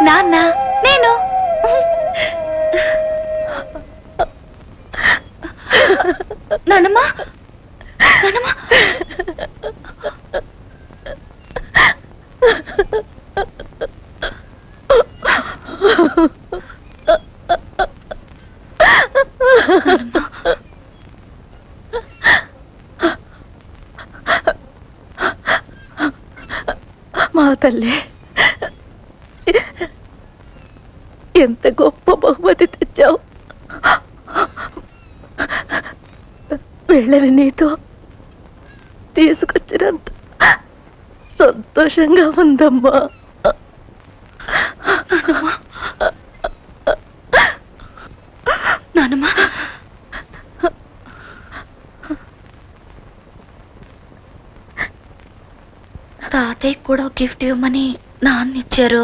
నాన్న నేను నానమ్మ నానమ్మ మా తల్లి ఎంత గొప్ప బహుమతి తెచ్చావు. వెళ్ళని నీతో తీసుకొచ్చినంత సంతోషంగా ఉందమ్మా. నానమ్మ తాతయ్య కూడా గిఫ్ట్ ఇవ్వమని నాన్న ఇచ్చారు.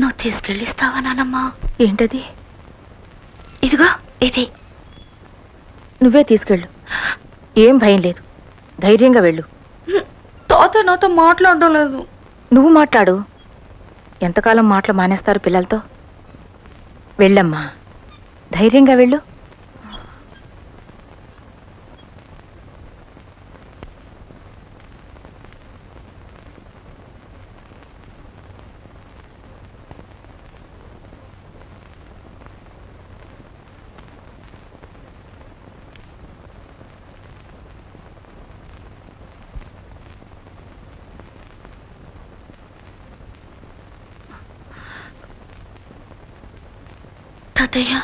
నువ్వు తీసుకెళ్ళిస్తావా నానమ్మ? ఏంటది? ఇదిగో ఇది. నువ్వే తీసుకెళ్ళు, ఏం భయం లేదు, ధైర్యంగా వెళ్ళు. తాతయ్య నాతో మాట్లాడడం లేదు. నువ్వు మాట్లాడు. ఎంతకాలం మాటలు మానేస్తారు పిల్లలతో? వెళ్ళమ్మా, ధైర్యంగా వెళ్ళు. తాతయ్య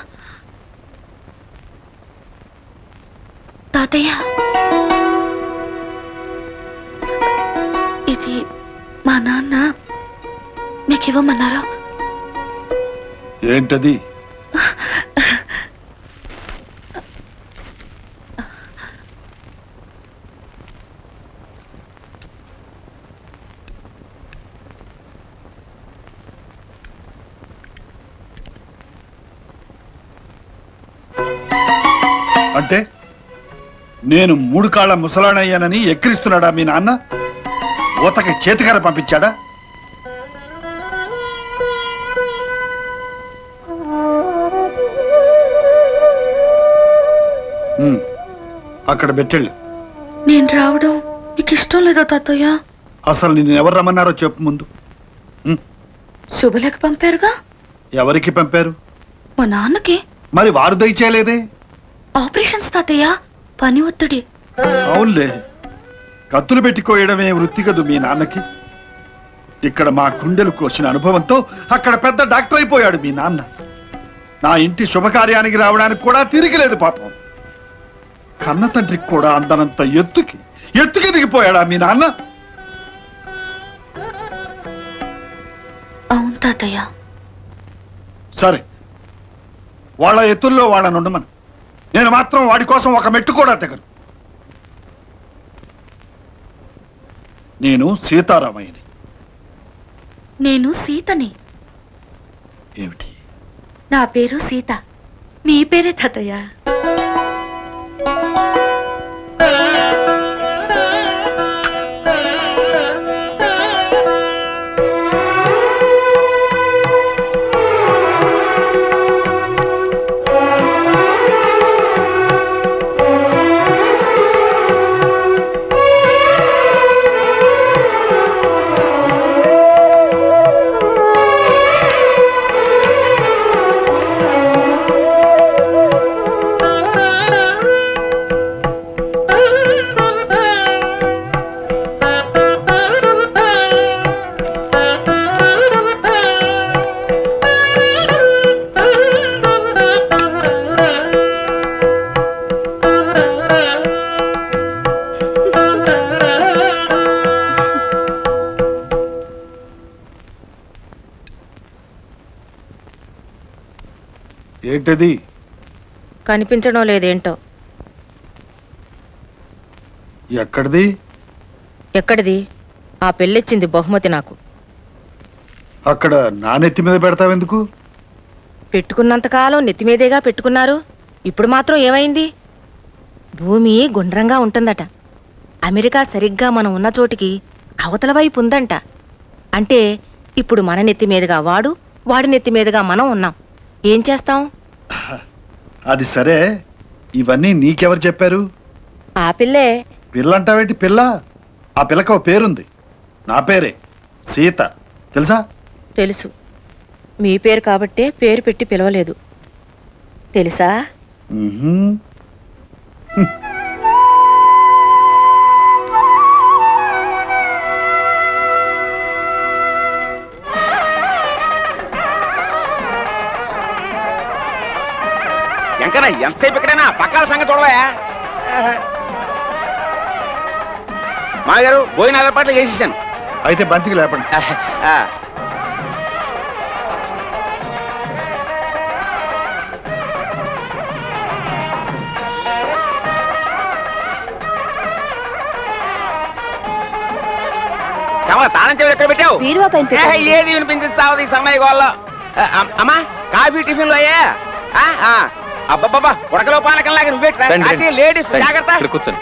తాతయ్య ఇది మా నాన్న మీకు ఇవ్వమన్నారా? ఏంటది? అంటే నేను 3 కాళ్ళ ముసలాణయ్యానని ఎక్కిరిస్తున్నాడా మీ నాన్న? ఊతకి చేతికర పంపించాడా? అక్కడ పెట్టెళ్ళు. నేను రావడం నీకు ఇష్టం లేదా తాతయ్య? అసలు నిన్ను ఎవరు రమ్మన్నారో చెప్పు ముందు. శుభలేఖ పంపారుగా. ఎవరికి పంపారు? మా నాన్నకి. మరి వారు దయచేయలేదే? ఆపరేషన్స్ తాతయ్య, పని ఒత్తిడి. అవునులే, కత్తులు పెట్టి కోయడమే వృత్తి కదూ మీ నాన్నకి. ఇక్కడ మా గుండెలు కోసిన అనుభవంతో అక్కడ పెద్ద డాక్టర్ అయిపోయాడు మీ నాన్న. నా ఇంటి శుభకార్యానికి రావడానికి కూడా తిరిగిలేదు పాపం. కన్న తండ్రికి కూడా అందనంత ఎత్తుకి దిగిపోయాడా మీ నాన్న? అవును తాతయ్య. సరే, వాళ్ళ ఎత్తుల్లో వాళ్ళని ఉండమను. నేను మాత్రం వాడి కోసం ఒక మెట్టు కూడా దిగను. నేను సీతారామయ్యని. నేను సీతని. ఏమిటి? నా పేరు సీత. మీ పేరే తాతయ్య. ఏంటది? కనిపించడం లేదేంటో. ఎక్కడిది? ఎక్కడిది? ఆ పెళ్ళిచ్చింది బహుమతి నాకు. అక్కడ నా నెత్తి మీద పెడతావెందుకు? పెట్టుకున్నంతకాలం నెత్తిమీదేగా పెట్టుకున్నారు. ఇప్పుడు మాత్రం ఏమైంది? భూమి గుండ్రంగా ఉంటుందట. అమెరికా సరిగ్గా మనం ఉన్న చోటికి అవతల వైపు ఉందంట. అంటే ఇప్పుడు మన నెత్తి మీదుగా వాడు, వాడి నెత్తి మీదుగా మనం ఉన్నాం. ఏం చేస్తాం? అది సరే, ఇవన్నీ నీకెవరు చెప్పారు? ఆ పిల్లే. పిల్లంటావేంటి? పిల్ల? ఆ పిల్లకి ఓ పేరుంది. నా పేరే సీత, తెలుసా? తెలుసు. మీ పేరు కాబట్టే పేరు పెట్టి పిలవలేదు. తెలుసా? ఎంకన్నా ఎంతసేపు ఇక్కడైనా పక్కాల సంగతి చూడవా? మాగారు భోజనాల ఏర్పాట్లు చేసేసాను. అయితే బంతికి లేపండి. తాళం చెవి ఎక్కడ పెట్టావు? ఏది వినిపించింది సావది సన్నయ్య గోళ్ళ. అమ్మా కాఫీ టిఫిన్లు అయ్యా? అబ్బబ్బబ్బా ఉడకలో పానకం లాగా నువ్వే లేడీస్ జాగ్రత్త. కూర్చొని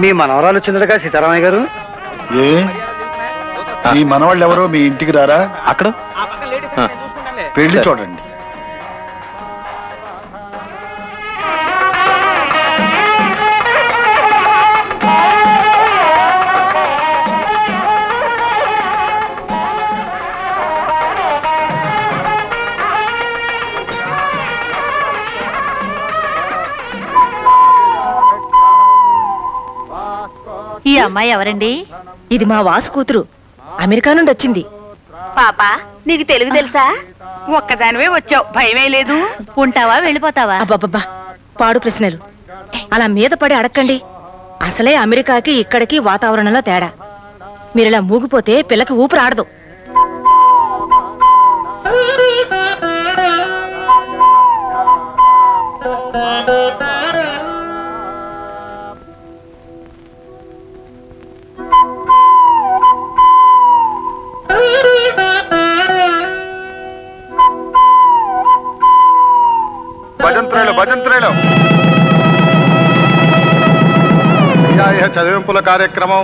మీ మనవరాలు వచ్చిందటగా సీతారామయ్య గారు? ఏ మీ మనవాళ్ళు ఎవరో మీ ఇంటికి రారా? అక్కడ పెళ్లి చూడండి. ఈ అమ్మాయి ఎవరండి? ఇది మా వాసు కూతురు, అమెరికా నుండి వచ్చింది. పాపా నీకు తెలుగు తెలుసా? ఒక్కదానివే వచ్చావు, భయమే లేదు. ఉంటావా వెళ్ళిపోతావా? అబ్బబ్బబ్బా, పాడు ప్రశ్నలు. అలా మీద పడి అడక్కండి. అసలే అమెరికాకి ఇక్కడికి వాతావరణంలో తేడా. మీరిలా మూగిపోతే పిల్లకి ఊపిరి ఆడదు. భజంత్రేలు చదివింపుల కార్యక్రమం.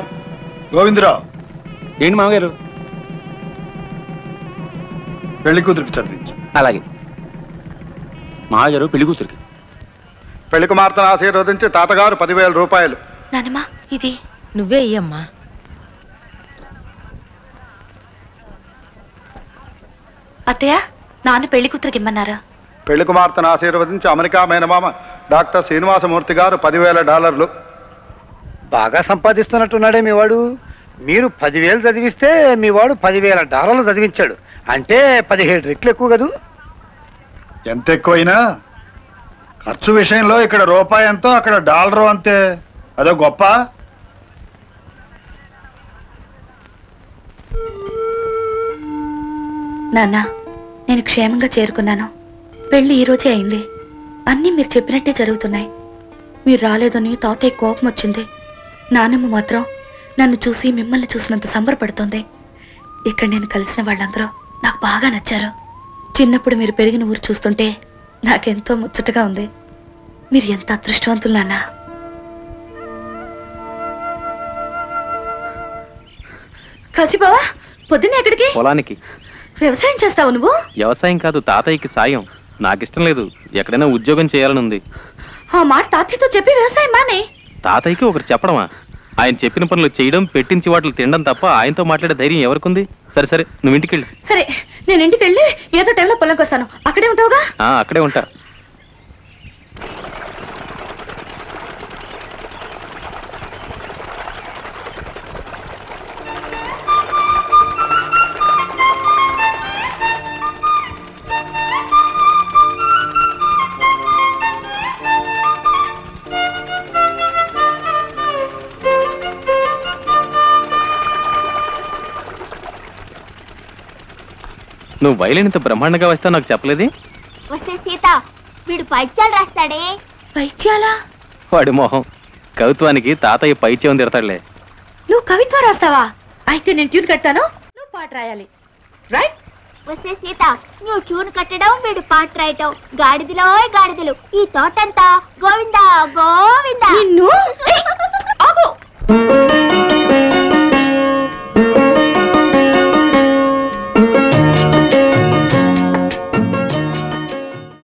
గోవిందరావు. ఏంటి మామగారు? పెళ్లి కూతురికి చదివించు. అలాగే మామగారు. పెళ్లి కూతురికి పెళ్లి కుమార్తెను ఆశీర్వదించి తాతగారు 10,000 రూపాయలు. నానమ్మా ఇది నువ్వే ఇయ్యమ్మా. అత్తయ్య, నాన్న పెళ్లి కూతురికి ఇమ్మన్నారా? పెళ్లి కుమార్తెను ఆశీర్వదించి అమెరికా మేనమామ డాక్టర్ శ్రీనివాసమూర్తి గారు $10,000. బాగా సంపాదిస్తున్నట్టున్నాడే మీ వాడు. మీరు 10,000 చదివిస్తే మీ వాడు $10,000 చదివించాడు. అంటే 17 రెట్లు ఎక్కువ కదూ? ఎంత ఎక్కువైనా ఖర్చు విషయంలో ఇక్కడ రూపాయి ఎంతో అక్కడ డాలరు అంతే. అదో గొప్ప. నాన్న, నేను క్షేమంగా చేరుకున్నాను. పెళ్లి ఈ రోజే అయింది. అన్నీ మీరు చెప్పినట్టే జరుగుతున్నాయి. మీరు రాలేదని తాతయ్య కోపం వచ్చింది. నానమ్మ మాత్రం నన్ను చూసి మిమ్మల్ని చూసినంత సంబరపడుతుంది. ఇక్కడ నేను కలిసిన వాళ్ళందరూ నాకు బాగా నచ్చారు. చిన్నప్పుడు మీరు పెరిగిన ఊరు చూస్తుంటే నాకెంతో ముచ్చటగా ఉంది. మీరు ఎంత అదృష్టవంతులు నాన్న. కాశీబావా, పొద్దున్న ఎక్కడికి? పొలానికి. వ్యవసాయం చేస్తావు నువ్వు? వ్యవసాయం కాదు, తాతయ్యకి సాయం. నాకిష్టం లేదు, ఎక్కడైనా ఉద్యోగం చేయాలని ఉంది. ఆ మాట తాతయ్యతో చెప్పి వ్యవసాయం మానే. తాతయ్యకి ఒకరు చెప్పడమా? ఆయన చెప్పిన పనులు చేయడం, పెట్టించి వాటిని తినడం తప్ప ఆయనతో మాట్లాడే ధైర్యం ఎవరికుంది? సరే సరే, నువ్వు ఇంటికి వెళ్ళి. సరే, నేను ఇంటికి వెళ్ళి ఏదో టైంలో పొలంకి వస్తాను. అక్కడే ఉంటావుగా? అక్కడే ఉంటా. నువ్వు వైలిన్ ఇంత బ్రహ్మాండంగా వస్తావు నాకు చెప్పలేది? వసే సీత, వీడు పైత్యాలు రాస్తాడే. పైత్యాలా? వాడి మొహం. కవిత్వానికి తాతయ్య పైత్యం తిడతాడులే. నువ్వు కవిత్వం రాస్తావా? అయితే నేను ట్యూన్ కట్టాను, నువ్వు పాట రాయాలి. రైట్? వసే సీత, నువ్వు ట్యూన్ కట్టడం, వీడు పాట రాయటం. గాడిదలో గాడిదలు ఈ తోటంతా గోవిందా గోవిందా.